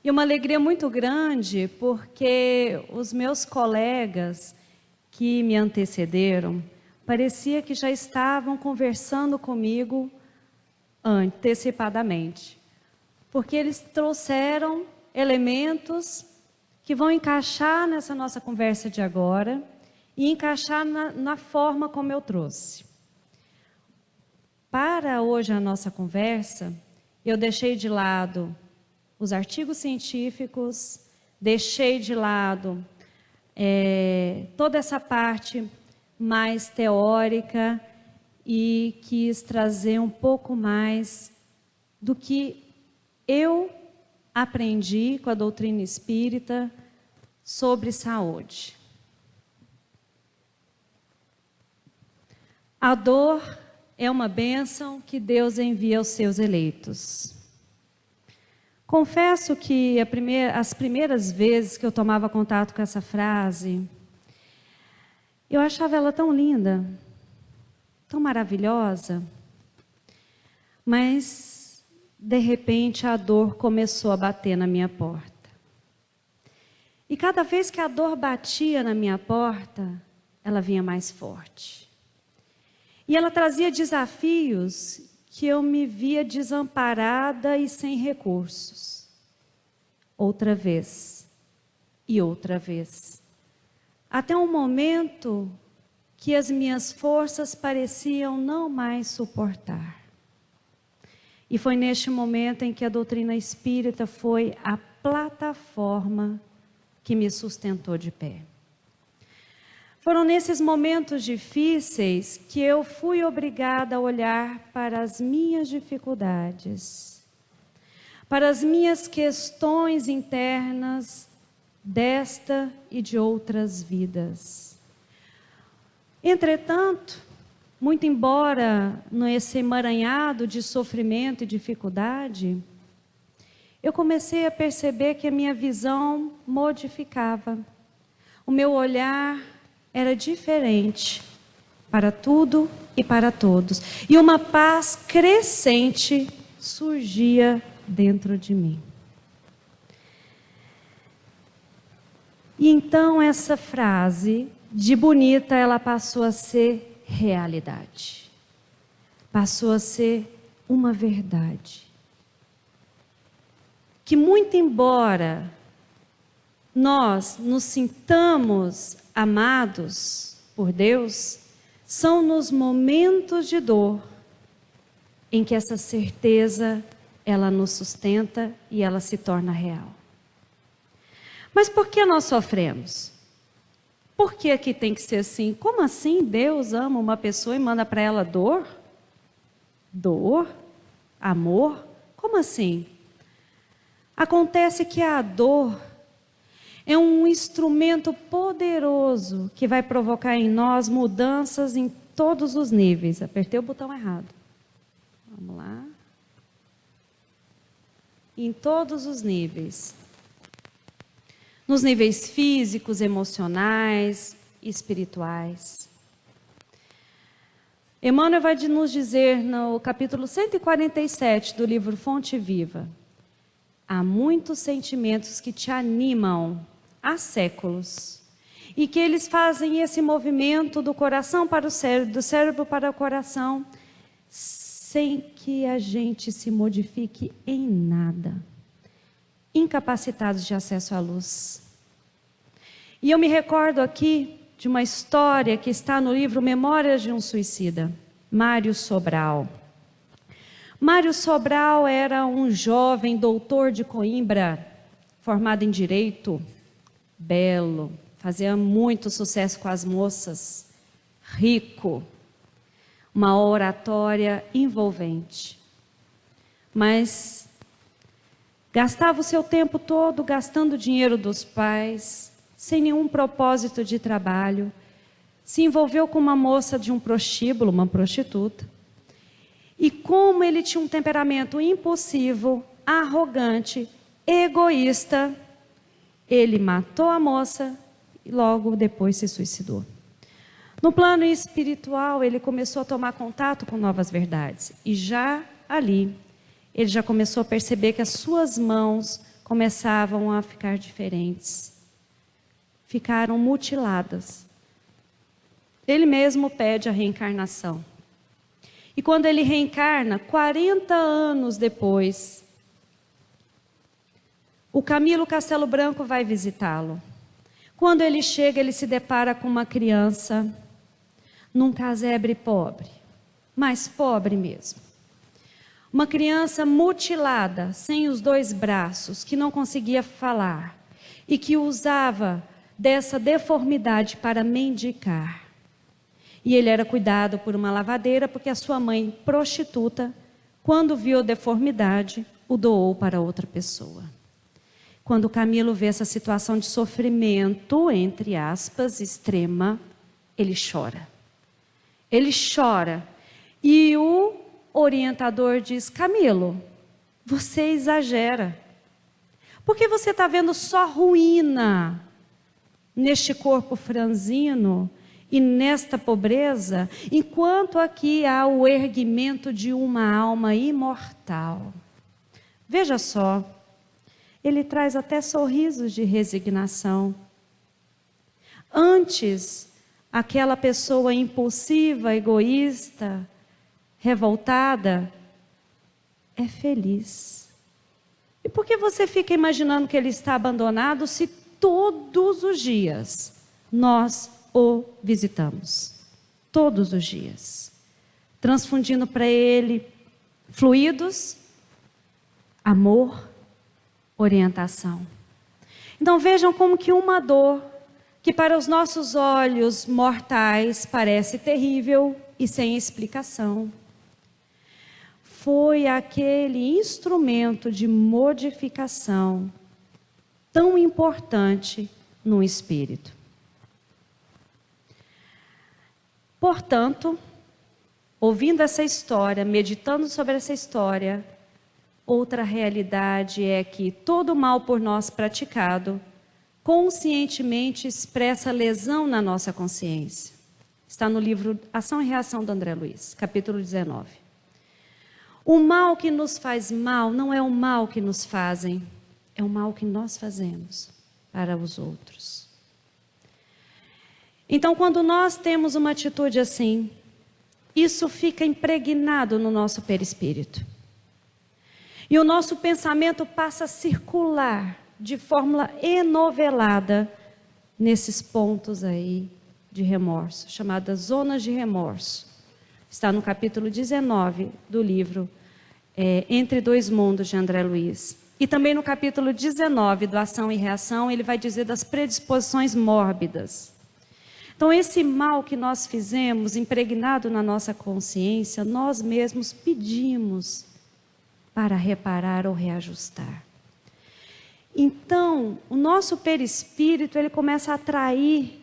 E uma alegria muito grande, porque os meus colegas que me antecederam, parecia que já estavam conversando comigo antecipadamente. Porque eles trouxeram elementos que vão encaixar nessa nossa conversa de agora e encaixar na forma como eu trouxe. Para hoje a nossa conversa, eu deixei de lado os artigos científicos, deixei de lado toda essa parte mais teórica e quis trazer um pouco mais do que eu aprendi com a doutrina espírita sobre saúde. A dor é uma bênção que Deus envia aos seus eleitos. Confesso que as primeiras vezes que eu tomava contato com essa frase, eu achava ela tão linda, tão maravilhosa, mas de repente a dor começou a bater na minha porta. E cada vez que a dor batia na minha porta, ela vinha mais forte. E ela trazia desafios que eu me via desamparada e sem recursos. Outra vez e outra vez. Até um momento que as minhas forças pareciam não mais suportar. E foi neste momento em que a doutrina espírita foi a plataforma que me sustentou de pé. Foram nesses momentos difíceis que eu fui obrigada a olhar para as minhas dificuldades, para as minhas questões internas desta e de outras vidas. Entretanto, muito embora nesse emaranhado de sofrimento e dificuldade, eu comecei a perceber que a minha visão modificava. O meu olhar era diferente para tudo e para todos. E uma paz crescente surgia dentro de mim. E então essa frase, de bonita, ela passou a ser realidade. Passou a ser uma verdade. Que muito embora nós nos sintamos amados por Deus, são nos momentos de dor em que essa certeza ela nos sustenta e ela se torna real. Mas por que nós sofremos? Por que aqui tem que ser assim? Como assim Deus ama uma pessoa e manda para ela dor? Dor? Amor? Como assim? Acontece que a dor é um instrumento poderoso que vai provocar em nós mudanças em todos os níveis. Apertei o botão errado. Vamos lá. Em todos os níveis. Nos níveis físicos, emocionais e espirituais. Emmanuel vai nos dizer no capítulo 147 do livro Fonte Viva: há muitos sentimentos que te animam há séculos, e que eles fazem esse movimento do coração para o cérebro, do cérebro para o coração, sem que a gente se modifique em nada, incapacitados de acesso à luz. E eu me recordo aqui de uma história que está no livro Memórias de um Suicida, Mário Sobral. Mário Sobral era um jovem doutor de Coimbra, formado em Direito, belo, fazia muito sucesso com as moças, rico, uma oratória envolvente. Mas gastava o seu tempo todo gastando o dinheiro dos pais, sem nenhum propósito de trabalho. Se envolveu com uma moça de um prostíbulo, uma prostituta. E como ele tinha um temperamento impulsivo, arrogante, egoísta, ele matou a moça e logo depois se suicidou. No plano espiritual, ele começou a tomar contato com novas verdades. E já ali, ele já começou a perceber que as suas mãos começavam a ficar diferentes. Ficaram mutiladas. Ele mesmo pede a reencarnação. E quando ele reencarna, 40 anos depois, o Camilo Castelo Branco vai visitá-lo. Quando ele chega, ele se depara com uma criança num casebre pobre, mas pobre mesmo. Uma criança mutilada, sem os 2 braços, que não conseguia falar e que usava dessa deformidade para mendigar. E ele era cuidado por uma lavadeira, porque a sua mãe, prostituta, quando viu a deformidade, o doou para outra pessoa. Quando Camilo vê essa situação de sofrimento, entre aspas, extrema, ele chora. Ele chora. E o orientador diz: Camilo, você exagera. Porque você está vendo só ruína neste corpo franzino e nesta pobreza, enquanto aqui há o erguimento de uma alma imortal. Veja só, ele traz até sorrisos de resignação. Antes, aquela pessoa impulsiva, egoísta, revoltada, é feliz. E por que você fica imaginando que ele está abandonado se todos os dias nós o visitamos? Todos os dias. Transfundindo para ele fluidos, amor, orientação. Então vejam como que uma dor que para os nossos olhos mortais parece terrível e sem explicação, foi aquele instrumento de modificação tão importante no espírito. Portanto, ouvindo essa história, meditando sobre essa história, outra realidade é que todo mal por nós praticado, conscientemente expressa lesão na nossa consciência. Está no livro Ação e Reação do André Luiz, capítulo 19. O mal que nos faz mal não é o mal que nos fazem, é o mal que nós fazemos para os outros. Então, quando nós temos uma atitude assim, isso fica impregnado no nosso perispírito. E o nosso pensamento passa a circular de forma enovelada nesses pontos aí de remorso, chamadas zonas de remorso. Está no capítulo 19 do livro Entre Dois Mundos, de André Luiz. E também no capítulo 19 do Ação e Reação, ele vai dizer das predisposições mórbidas. Então, esse mal que nós fizemos, impregnado na nossa consciência, nós mesmos pedimos para reparar ou reajustar. Então, o nosso perispírito, ele começa a atrair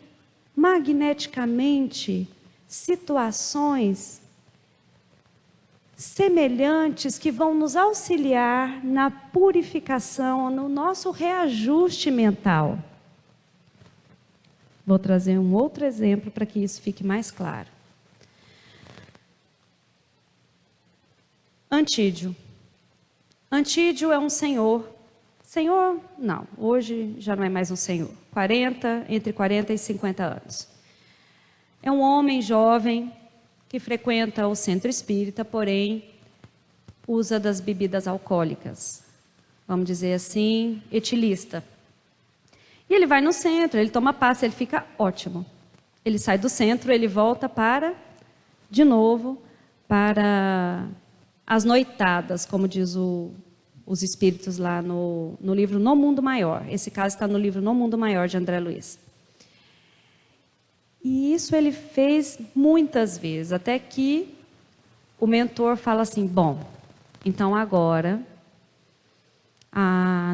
magneticamente situações semelhantes que vão nos auxiliar na purificação, no nosso reajuste mental. Vou trazer um outro exemplo para que isso fique mais claro. Antídio. Antídio é um senhor. Senhor, não, hoje já não é mais um senhor. Entre 40 e 50 anos. É um homem jovem que frequenta o centro espírita, porém usa das bebidas alcoólicas. Vamos dizer assim, etilista. E ele vai no centro, ele toma passe, ele fica ótimo. Ele sai do centro, ele volta de novo, para as noitadas, como diz os espíritos lá no livro No Mundo Maior. Esse caso está no livro No Mundo Maior, de André Luiz. E isso ele fez muitas vezes, até que o mentor fala assim: bom, então agora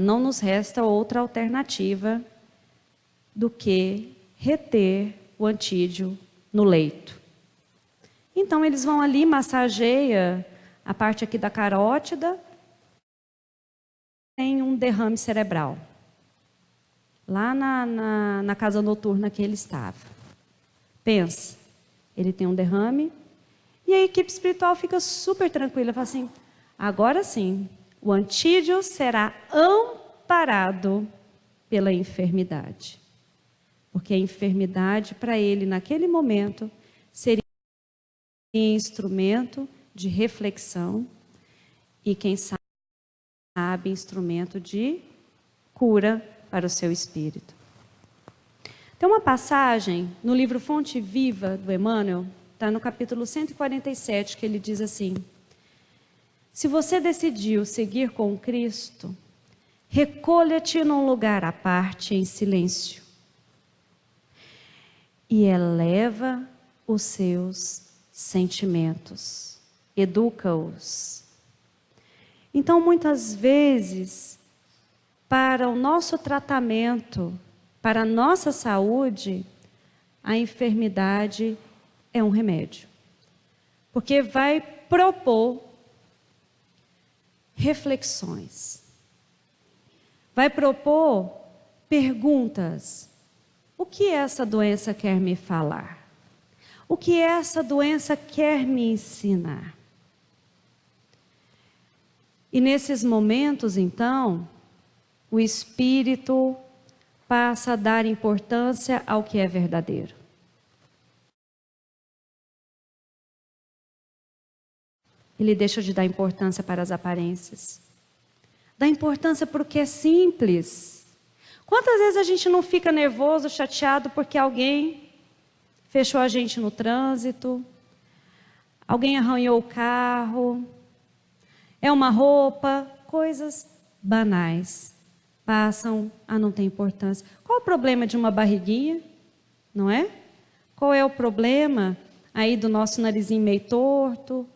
não nos resta outra alternativa do que reter o Antídio no leito. Então eles vão ali, massageia a parte aqui da carótida, tem um derrame cerebral, lá na casa noturna que ele estava. Pensa, ele tem um derrame, e a equipe espiritual fica super tranquila, fala assim: agora sim, o Antídio será parado pela enfermidade. Porque a enfermidade, para ele, naquele momento, seria instrumento de reflexão e, quem sabe, instrumento de cura para o seu espírito. Tem uma passagem no livro Fonte Viva do Emmanuel, está no capítulo 147, que ele diz assim: se você decidiu seguir com Cristo, recolha-te num lugar à parte em silêncio e eleva os seus sentimentos, educa-os. Então, muitas vezes, para o nosso tratamento, para a nossa saúde, a enfermidade é um remédio. Porque vai propor reflexões. Vai propor perguntas. O que essa doença quer me falar? O que essa doença quer me ensinar? E nesses momentos, então, o espírito passa a dar importância ao que é verdadeiro. Ele deixa de dar importância para as aparências. Dá importância para o que é simples. Quantas vezes a gente não fica nervoso, chateado porque alguém fechou a gente no trânsito, alguém arranhou o carro, é uma roupa, coisas banais passam a não ter importância. Qual o problema de uma barriguinha, não é? Qual é o problema aí do nosso narizinho meio torto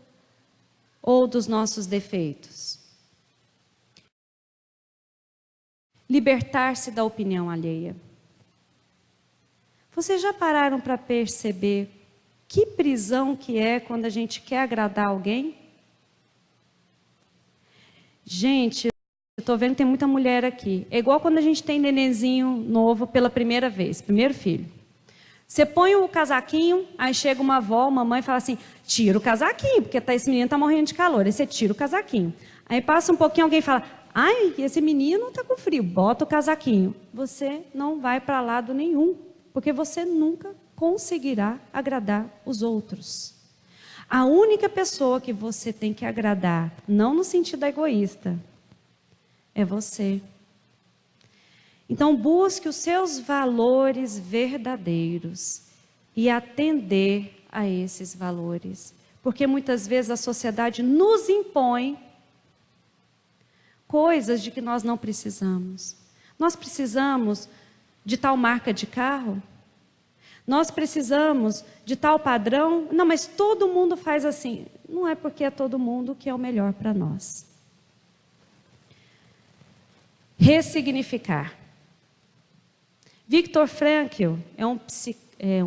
ou dos nossos defeitos? Libertar-se da opinião alheia. Vocês já pararam para perceber que prisão que é quando a gente quer agradar alguém? Gente, eu estou vendo que tem muita mulher aqui. É igual quando a gente tem nenenzinho novo pela primeira vez, primeiro filho. Você põe o casaquinho, aí chega uma avó, uma mãe, e fala assim: tira o casaquinho, porque esse menino está morrendo de calor. Aí você tira o casaquinho. Aí passa um pouquinho, alguém fala: ai, esse menino está com frio, bota o casaquinho. Você não vai para lado nenhum, porque você nunca conseguirá agradar os outros. A única pessoa que você tem que agradar, não no sentido egoísta, é você. Então busque os seus valores verdadeiros e atender a esses valores. Porque muitas vezes a sociedade nos impõe coisas de que nós não precisamos. Nós precisamos de tal marca de carro? Nós precisamos de tal padrão? Não, mas todo mundo faz assim. Não é porque é todo mundo que é o melhor para nós. Ressignificar. Viktor Frankl é um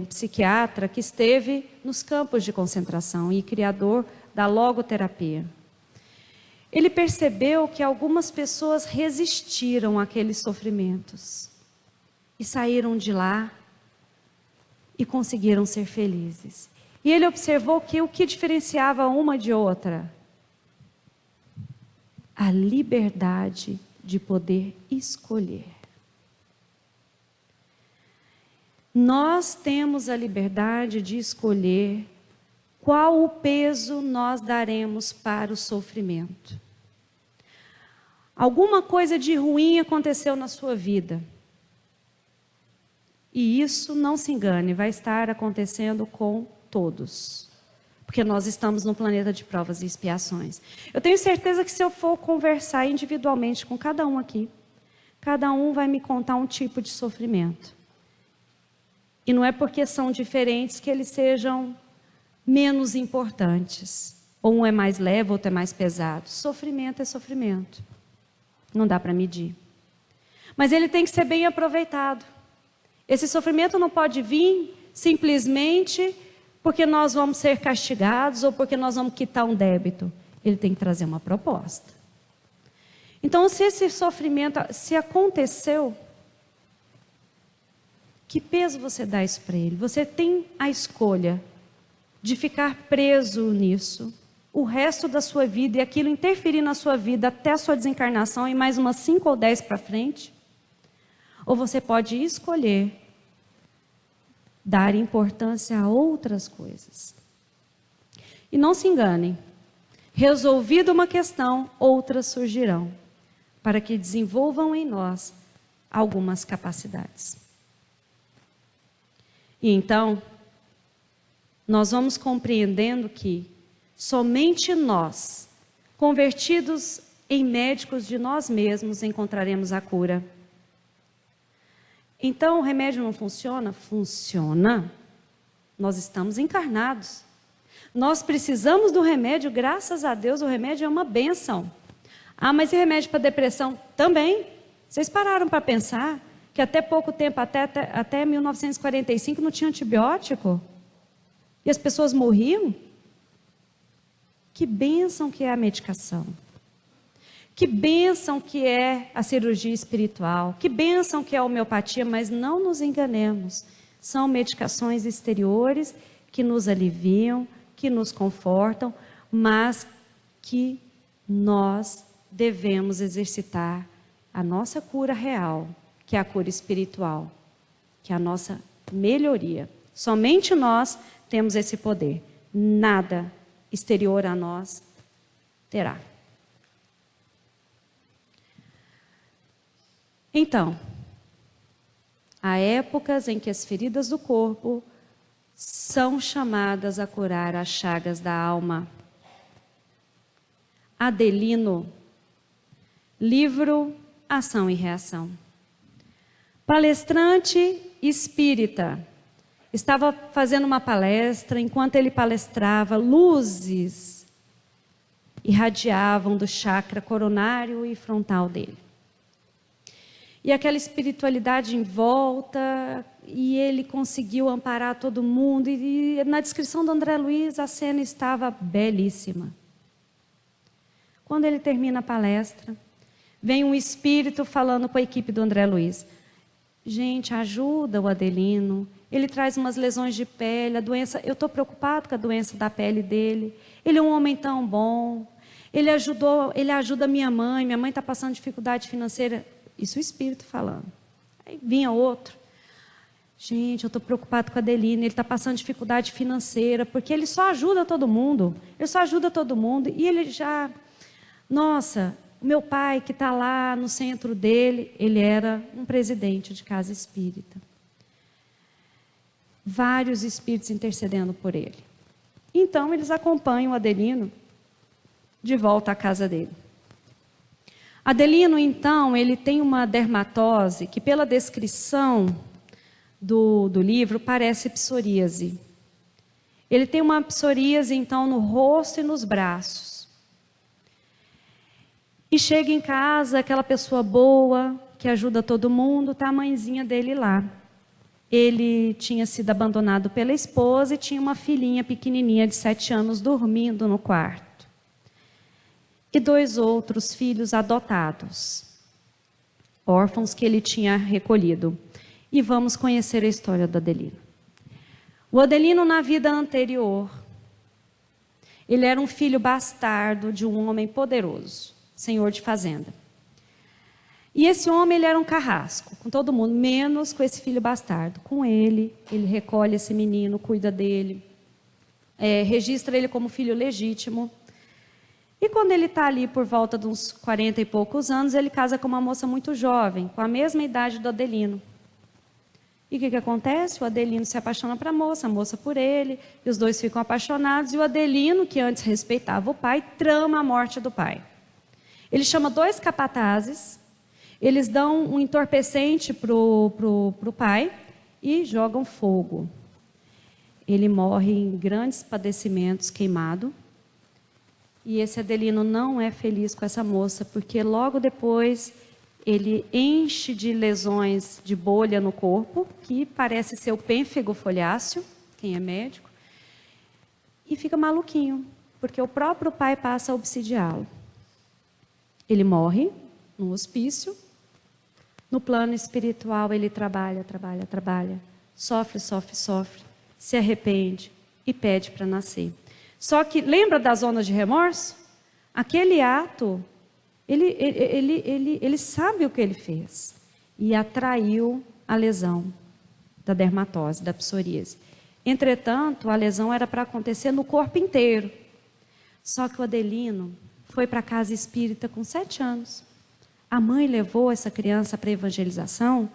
psiquiatra que esteve nos campos de concentração e criador da logoterapia. Ele percebeu que algumas pessoas resistiram àqueles sofrimentos e saíram de lá e conseguiram ser felizes. E ele observou que o que diferenciava uma de outra? A liberdade de poder escolher. Nós temos a liberdade de escolher qual o peso nós daremos para o sofrimento. Alguma coisa de ruim aconteceu na sua vida. E isso, não se engane, vai estar acontecendo com todos. Porque nós estamos num planeta de provas e expiações. Eu tenho certeza que se eu for conversar individualmente com cada um aqui, cada um vai me contar um tipo de sofrimento. E não é porque são diferentes que eles sejam menos importantes. Ou um é mais leve, outro é mais pesado. Sofrimento é sofrimento. Não dá para medir. Mas ele tem que ser bem aproveitado. Esse sofrimento não pode vir simplesmente porque nós vamos ser castigados ou porque nós vamos quitar um débito. Ele tem que trazer uma proposta. Então, se esse sofrimento, se aconteceu, que peso você dá isso para ele? Você tem a escolha de ficar preso nisso o resto da sua vida e aquilo interferir na sua vida até a sua desencarnação e mais umas 5 ou 10 para frente. Ou você pode escolher dar importância a outras coisas. E não se enganem, resolvida uma questão, outras surgirão, para que desenvolvam em nós algumas capacidades. E então, nós vamos compreendendo que somente nós, convertidos em médicos de nós mesmos, encontraremos a cura. Então, o remédio não funciona? Funciona. Nós estamos encarnados. Nós precisamos do remédio, graças a Deus, o remédio é uma bênção. Ah, mas e remédio para depressão? Também. Vocês pararam para pensar que até pouco tempo, até 1945, não tinha antibiótico? E as pessoas morriam? Que bênção que é a medicação. Que bênção que é a cirurgia espiritual. Que bênção que é a homeopatia, mas não nos enganemos. São medicações exteriores que nos aliviam, que nos confortam, mas que nós devemos exercitar a nossa cura real, que é a cura espiritual, que é a nossa melhoria. Somente nós temos esse poder. Nada exterior a nós terá. Então, há épocas em que as feridas do corpo são chamadas a curar as chagas da alma. Adelino, livro Ação e Reação. Palestrante espírita. Estava fazendo uma palestra, enquanto ele palestrava, luzes irradiavam do chakra coronário e frontal dele. E aquela espiritualidade em volta, e ele conseguiu amparar todo mundo. E na descrição do André Luiz, a cena estava belíssima. Quando ele termina a palestra, vem um espírito falando com a equipe do André Luiz. Gente, ajuda o Adelino. Ele traz umas lesões de pele, a doença. Eu estou preocupado com a doença da pele dele. Ele é um homem tão bom. Ele ajuda minha mãe está passando dificuldade financeira. Isso o espírito falando. Aí vinha outro. Gente, eu estou preocupado com a Adelino, ele está passando dificuldade financeira, porque ele só ajuda todo mundo. Ele só ajuda todo mundo. E ele já... Nossa, o meu pai que está lá no centro dele, ele era um presidente de casa espírita. Vários espíritos intercedendo por ele. Então, eles acompanham o Adelino de volta à casa dele. Adelino, então, ele tem uma dermatose que, pela descrição do livro, parece psoríase. Ele tem uma psoríase, então, no rosto e nos braços. E chega em casa, aquela pessoa boa, que ajuda todo mundo, está a mãezinha dele lá. Ele tinha sido abandonado pela esposa e tinha uma filhinha pequenininha de 7 anos dormindo no quarto. E 2 outros filhos adotados, órfãos que ele tinha recolhido. E vamos conhecer a história do Adelino. O Adelino, na vida anterior, ele era um filho bastardo de um homem poderoso, senhor de fazenda. E esse homem, ele era um carrasco, com todo mundo, menos com esse filho bastardo. Com ele recolhe esse menino, cuida dele, registra ele como filho legítimo. E quando ele está ali por volta de uns 40 e poucos anos, ele casa com uma moça muito jovem, com a mesma idade do Adelino. E o que acontece? O Adelino se apaixona para a moça por ele, e os dois ficam apaixonados, e o Adelino, que antes respeitava o pai, trama a morte do pai. Ele chama 2 capatazes, eles dão um entorpecente pro pai e jogam fogo. Ele morre em grandes padecimentos, queimado. E esse Adelino não é feliz com essa moça, porque logo depois ele enche de lesões de bolha no corpo, que parece ser o pênfego foliáceo, quem é médico, e fica maluquinho, porque o próprio pai passa a obsidiá-lo. Ele morre no hospício, no plano espiritual ele trabalha, sofre, se arrepende e pede para nascer. Só que, lembra da zona de remorso? Aquele ato, ele sabe o que ele fez. E atraiu a lesão da dermatose, da psoríase. Entretanto, a lesão era para acontecer no corpo inteiro. Só que o Adelino foi para a casa espírita com 7 anos. A mãe levou essa criança para a evangelização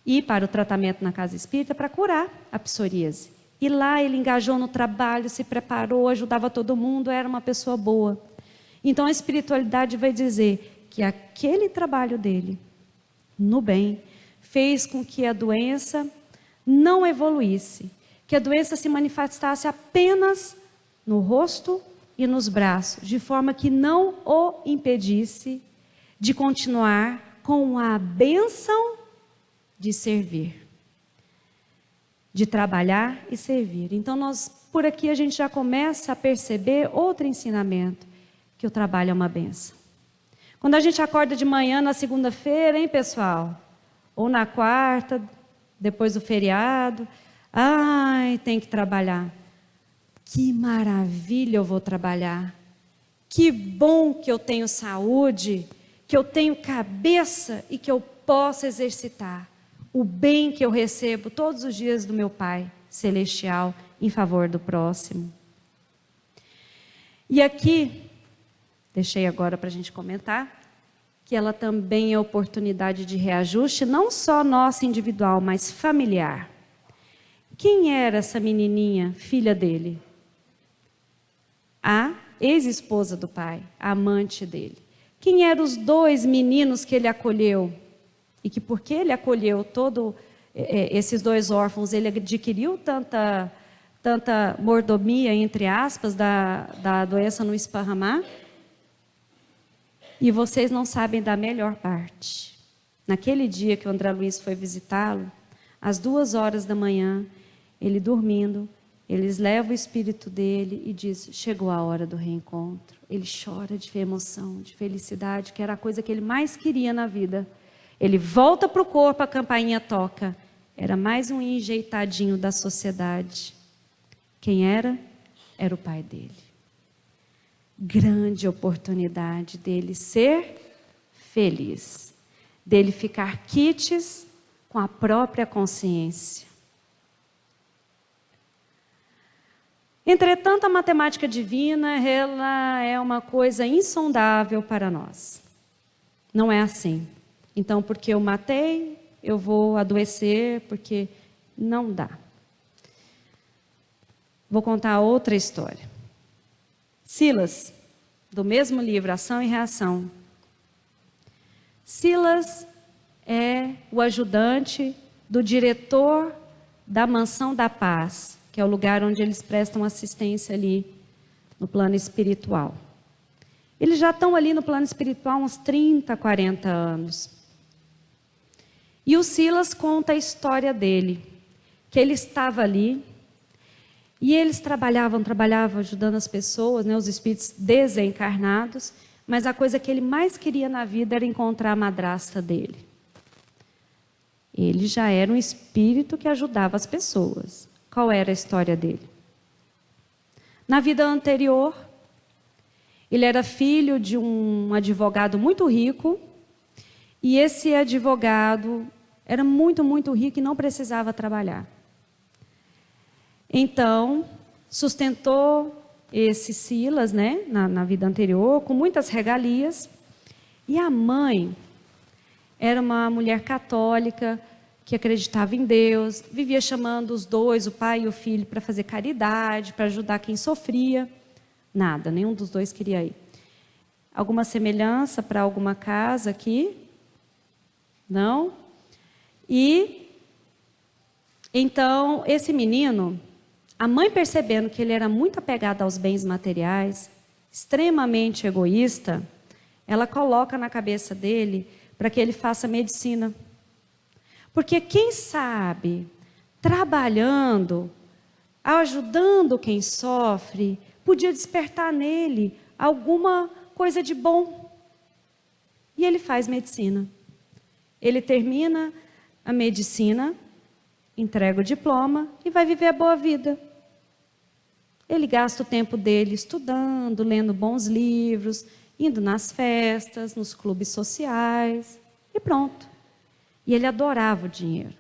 e para o tratamento na casa espírita para curar a psoríase. E lá ele engajou no trabalho, se preparou, ajudava todo mundo, era uma pessoa boa. Então a espiritualidade vai dizer que aquele trabalho dele, no bem, fez com que a doença não evoluísse, que a doença se manifestasse apenas no rosto e nos braços, de forma que não o impedisse de continuar com a bênção de servir, de trabalhar e servir. Então por aqui a gente já começa a perceber outro ensinamento, que o trabalho é uma bênção. Quando a gente acorda de manhã na segunda-feira, hein, pessoal? Ou na quarta, depois do feriado, ai, tem que trabalhar. Que maravilha, eu vou trabalhar. Que bom que eu tenho saúde, que eu tenho cabeça e que eu posso exercitar o bem que eu recebo todos os dias do meu Pai Celestial em favor do próximo. E aqui, deixei agora para a gente comentar, que ela também é oportunidade de reajuste, não só nossa individual, mas familiar. Quem era essa menininha, filha dele? A ex-esposa do pai, a amante dele. Quem eram os 2 meninos que ele acolheu? E que porque ele acolheu todos esses 2 órfãos, ele adquiriu tanta mordomia, entre aspas, da doença não esparramar? E vocês não sabem da melhor parte. Naquele dia que o André Luiz foi visitá-lo, às 2 horas da manhã, ele dormindo, eles levam o espírito dele e diz: chegou a hora do reencontro. Ele chora de emoção, de felicidade, que era a coisa que ele mais queria na vida. Ele volta para o corpo, a campainha toca. Era mais um enjeitadinho da sociedade. Quem era? Era o pai dele. Grande oportunidade dele ser feliz, dele ficar quites com a própria consciência. Entretanto, a matemática divina, ela é uma coisa insondável para nós. Não é assim. Então, porque eu matei, eu vou adoecer, porque não dá. Vou contar outra história. Silas, do mesmo livro, Ação e Reação. Silas é o ajudante do diretor da Mansão da Paz, que é o lugar onde eles prestam assistência ali no plano espiritual. Eles já estão ali no plano espiritual há uns 30, 40 anos. E o Silas conta a história dele, que ele estava ali, e eles trabalhavam ajudando as pessoas, né, os espíritos desencarnados, mas a coisa que ele mais queria na vida era encontrar a madrasta dele. Ele já era um espírito que ajudava as pessoas. Qual era a história dele? Na vida anterior, ele era filho de um advogado muito rico, e esse advogado era muito, muito rico e não precisava trabalhar. Então, sustentou esse Silas, né, na vida anterior, com muitas regalias. E a mãe era uma mulher católica, que acreditava em Deus, vivia chamando os 2, o pai e o filho, para fazer caridade, para ajudar quem sofria. Nada, nenhum dos 2 queria ir. Alguma semelhança para alguma casa aqui? Não? E, então, esse menino, a mãe percebendo que ele era muito apegado aos bens materiais, extremamente egoísta, ela coloca na cabeça dele para que ele faça medicina. Porque quem sabe, trabalhando, ajudando quem sofre, podia despertar nele alguma coisa de bom. E ele faz medicina. Ele termina a medicina, entrega o diploma e vai viver a boa vida. Ele gasta o tempo dele estudando, lendo bons livros, indo nas festas, nos clubes sociais e pronto. E ele adorava o dinheiro.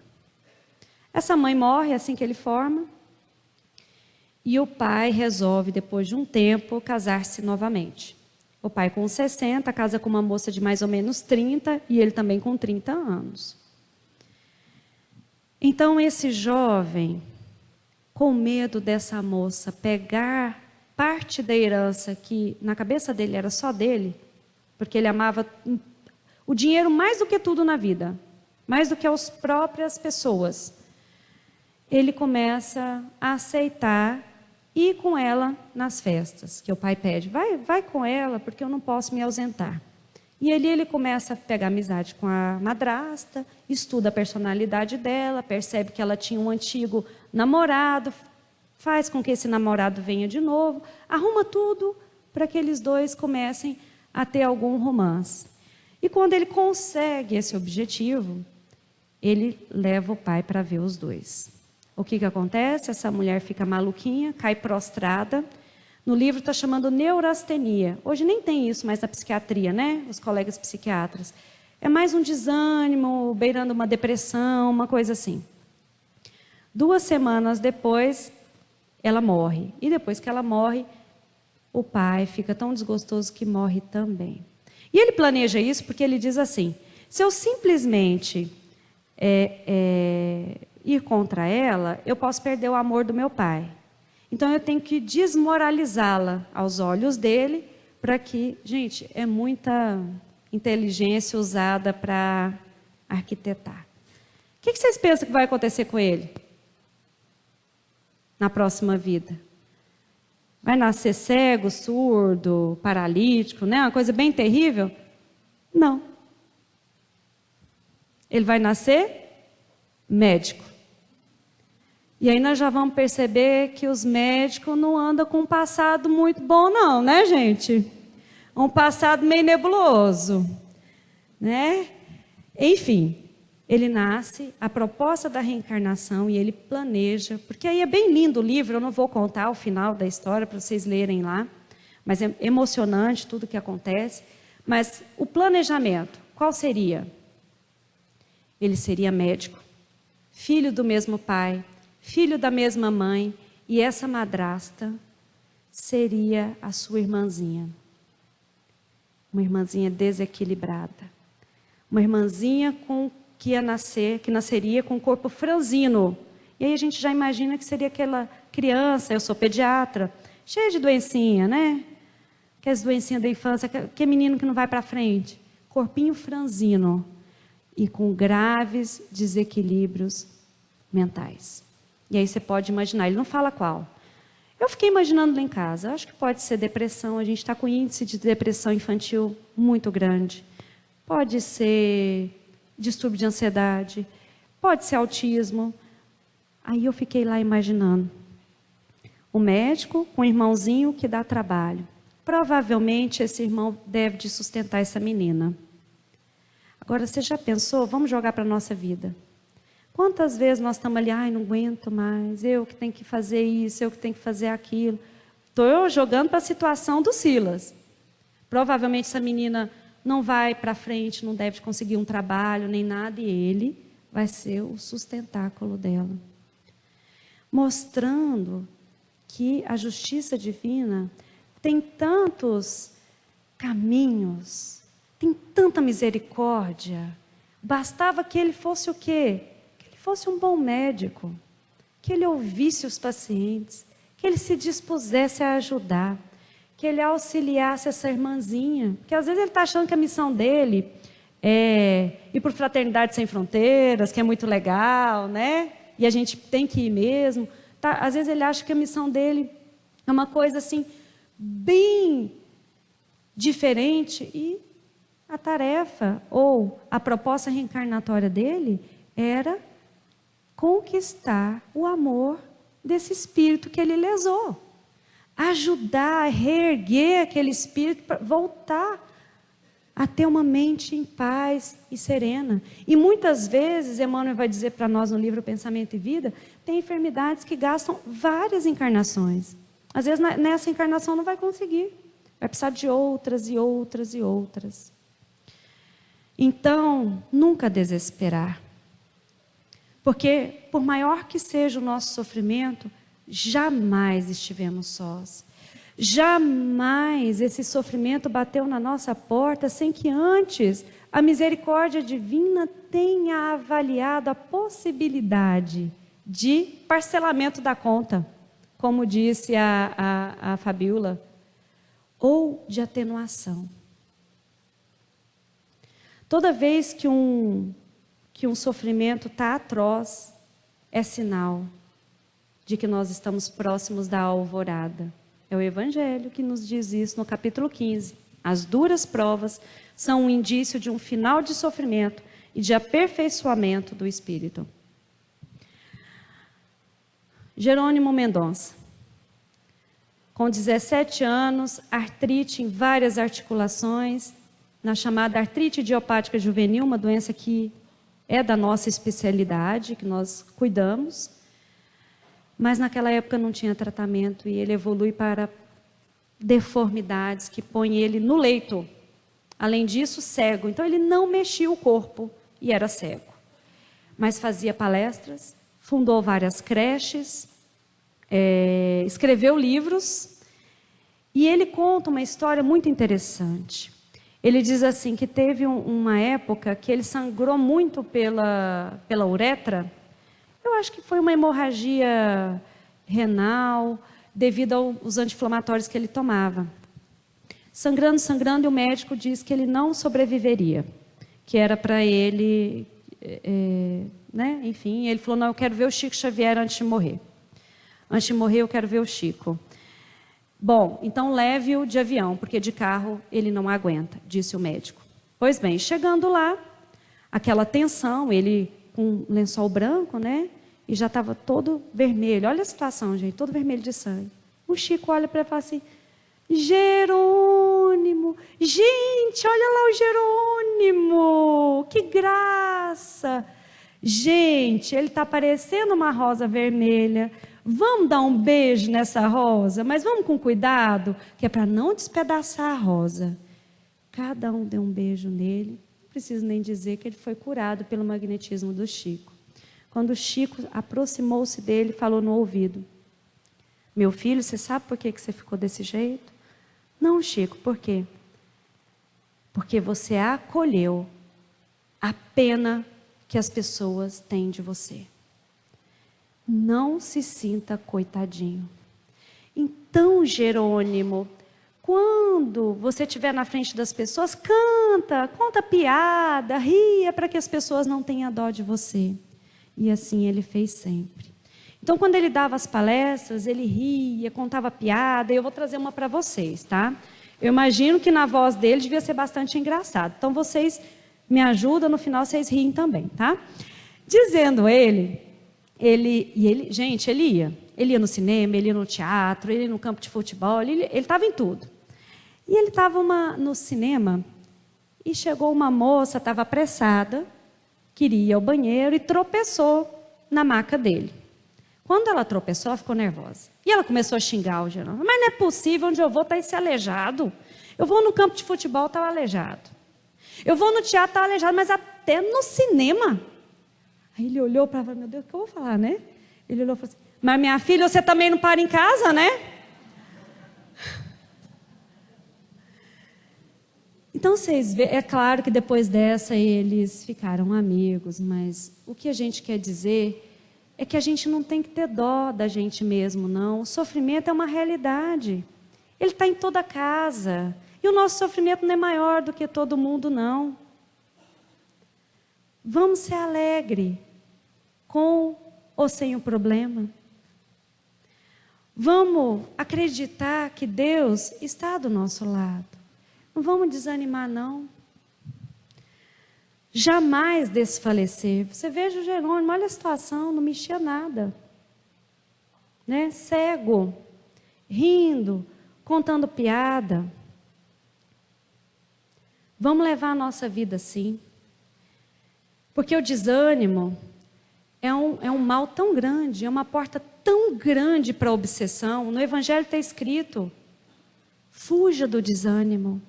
Essa mãe morre assim que ele forma e o pai resolve, depois de um tempo, casar-se novamente. O pai com 60, casa com uma moça de mais ou menos 30 e ele também com 30 anos. Então esse jovem, com medo dessa moça pegar parte da herança que na cabeça dele era só dele, porque ele amava o dinheiro mais do que tudo na vida, mais do que as próprias pessoas, ele começa a aceitar ir com ela nas festas, que o pai pede, vai com ela, porque eu não posso me ausentar. E ali ele começa a pegar amizade com a madrasta, estuda a personalidade dela, percebe que ela tinha um antigo namorado, faz com que esse namorado venha de novo, arruma tudo para que eles dois comecem a ter algum romance. E quando ele consegue esse objetivo, ele leva o pai para ver os dois. O que acontece? Essa mulher fica maluquinha, cai prostrada. No livro está chamando neurastenia. Hoje nem tem isso mais na psiquiatria, né? Os colegas psiquiatras. É mais um desânimo, beirando uma depressão, uma coisa assim. 2 semanas depois, ela morre. E depois que ela morre, o pai fica tão desgostoso que morre também. E ele planeja isso porque ele diz assim, se eu simplesmente ir contra ela, eu posso perder o amor do meu pai. Então eu tenho que desmoralizá-la aos olhos dele, para que, gente, é muita inteligência usada para arquitetar. O que vocês pensam que vai acontecer com ele na próxima vida? Vai nascer cego, surdo, paralítico, né? Uma coisa bem terrível? Não. Ele vai nascer médico. E aí nós já vamos perceber que os médicos não andam com um passado muito bom não, né, gente? Um passado meio nebuloso, né? Enfim, ele nasce, a proposta da reencarnação, e ele planeja, porque aí é bem lindo o livro, eu não vou contar o final da história para vocês lerem lá, mas é emocionante tudo que acontece. Mas o planejamento, qual seria? Ele seria médico, filho do mesmo pai, filho da mesma mãe, e essa madrasta seria a sua irmãzinha. Uma irmãzinha desequilibrada. Uma irmãzinha que nasceria com o corpo franzino. E aí a gente já imagina que seria aquela criança, eu sou pediatra, cheia de doencinha, né? Aquelas doencinhas da infância, que menino que não vai para frente. Corpinho franzino e com graves desequilíbrios mentais. E aí você pode imaginar, ele não fala qual. Eu fiquei imaginando lá em casa, acho que pode ser depressão, a gente está com índice de depressão infantil muito grande. Pode ser distúrbio de ansiedade, pode ser autismo. Aí eu fiquei lá imaginando. O médico com um irmãozinho que dá trabalho. Provavelmente esse irmão deve de sustentar essa menina. Agora, você já pensou? Vamos jogar para a nossa vida. Quantas vezes nós estamos ali, ai, não aguento mais, eu que tenho que fazer isso, eu que tenho que fazer aquilo. Estou jogando para a situação do Silas. Provavelmente essa menina não vai para frente, não deve conseguir um trabalho, nem nada, e ele vai ser o sustentáculo dela. Mostrando que a justiça divina tem tantos caminhos, tem tanta misericórdia. Bastava que ele fosse o quê? Fosse um bom médico, que ele ouvisse os pacientes, que ele se dispusesse a ajudar, que ele auxiliasse essa irmãzinha, porque às vezes ele está achando que a missão dele é ir para o Fraternidade Sem Fronteiras, que é muito legal, né? E a gente tem que ir mesmo. Tá? Às vezes ele acha que a missão dele é uma coisa assim, bem diferente, e a tarefa ou a proposta reencarnatória dele era conquistar o amor desse espírito que ele lesou. Ajudar a reerguer aquele espírito para voltar a ter uma mente em paz e serena. E muitas vezes, Emmanuel vai dizer para nós no livro Pensamento e Vida, tem enfermidades que gastam várias encarnações. Às vezes nessa encarnação não vai conseguir. Vai precisar de outras e outras e outras. Então, nunca desesperar. Porque, por maior que seja o nosso sofrimento, jamais estivemos sós. Jamais esse sofrimento bateu na nossa porta sem que antes a misericórdia divina tenha avaliado a possibilidade de parcelamento da conta, como disse a Fabiola, ou de atenuação. Toda vez que um sofrimento está atroz, é sinal de que nós estamos próximos da alvorada. É o Evangelho que nos diz isso no capítulo 15. As duras provas são um indício de um final de sofrimento e de aperfeiçoamento do espírito. Jerônimo Mendonça. Com 17 anos, artrite em várias articulações, na chamada artrite idiopática juvenil, uma doença que é da nossa especialidade, que nós cuidamos, mas naquela época não tinha tratamento e ele evolui para deformidades que põem ele no leito. Além disso, cego. Então ele não mexia o corpo e era cego. Mas fazia palestras, fundou várias creches, escreveu livros e ele conta uma história muito interessante. Ele diz assim que teve uma época que ele sangrou muito pela uretra. Eu acho que foi uma hemorragia renal devido aos anti-inflamatórios que ele tomava. Sangrando, sangrando, e o médico disse que ele não sobreviveria, que era para ele, né? Enfim, ele falou, não, eu quero ver o Chico Xavier antes de morrer. Antes de morrer, eu quero ver o Chico. Bom, então leve-o de avião, porque de carro ele não aguenta, disse o médico. Pois bem, chegando lá, aquela tensão, ele com um lençol branco, né? E já estava todo vermelho. Olha a situação, gente, todo vermelho de sangue. O Chico olha para ele e fala assim, Jerônimo, gente, olha lá o Jerônimo, que graça. Gente, ele está parecendo uma rosa vermelha. Vamos dar um beijo nessa rosa, mas vamos com cuidado, que é para não despedaçar a rosa. Cada um deu um beijo nele. Não preciso nem dizer que ele foi curado pelo magnetismo do Chico. Quando o Chico aproximou-se dele, falou no ouvido, meu filho, você sabe por que você ficou desse jeito? Não, Chico, por quê? Porque você acolheu a pena que as pessoas têm de você. Não se sinta coitadinho. Então, Jerônimo, quando você estiver na frente das pessoas, conta piada, ria para que as pessoas não tenham dó de você. E assim ele fez sempre. Então, quando ele dava as palestras, ele ria, contava piada, e eu vou trazer uma para vocês, tá? Eu imagino que na voz dele devia ser bastante engraçado. Então, vocês me ajudam, no final vocês riem também, tá? Dizendo gente, ele ia no cinema, ele ia no teatro, ele ia no campo de futebol, ele estava em tudo. E ele estava no cinema e chegou uma moça, estava apressada, queria ir ao banheiro e tropeçou na maca dele. Quando ela tropeçou, ela ficou nervosa. E ela começou a xingar o Jerônimo. Mas não é possível, onde eu vou está esse aleijado. Eu vou no campo de futebol, está aleijado. Eu vou no teatro, está aleijado, mas até no cinema. Aí ele olhou para ela, meu Deus, o que eu vou falar, né? Ele olhou e falou assim, mas minha filha, você também não para em casa, né? Então, vocês veem, é claro que depois dessa eles ficaram amigos, mas o que a gente quer dizer é que a gente não tem que ter dó da gente mesmo, não. O sofrimento é uma realidade. Ele está em toda casa. E o nosso sofrimento não é maior do que todo mundo, não. Vamos ser alegres, com ou sem o problema. Vamos acreditar que Deus está do nosso lado. Não vamos desanimar, não. Jamais desfalecer. Você veja o Jerônimo, olha a situação, não mexia nada. Né? Cego, rindo, contando piada. Vamos levar a nossa vida assim. Porque o desânimo é um mal tão grande, é uma porta tão grande para a obsessão. No Evangelho está escrito: fuja do desânimo.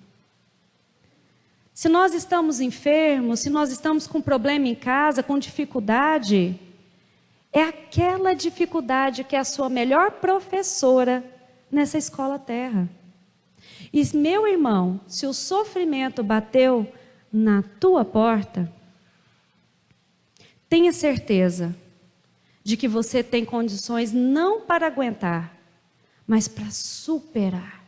Se nós estamos enfermos, se nós estamos com problema em casa, com dificuldade, é aquela dificuldade que é a sua melhor professora nessa escola terra. E meu irmão, se o sofrimento bateu na tua porta, tenha certeza de que você tem condições não para aguentar, mas para superar.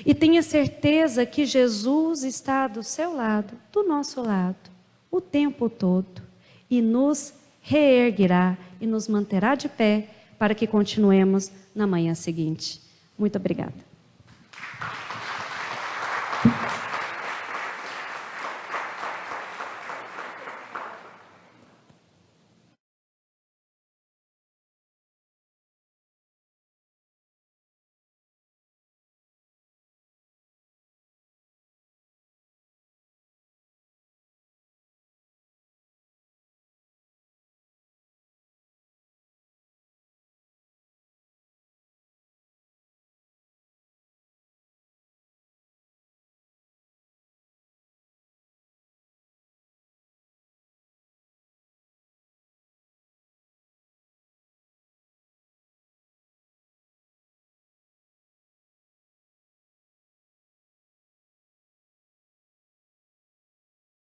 E tenha certeza que Jesus está do seu lado, do nosso lado, o tempo todo, e nos reerguerá e nos manterá de pé para que continuemos na manhã seguinte. Muito obrigada.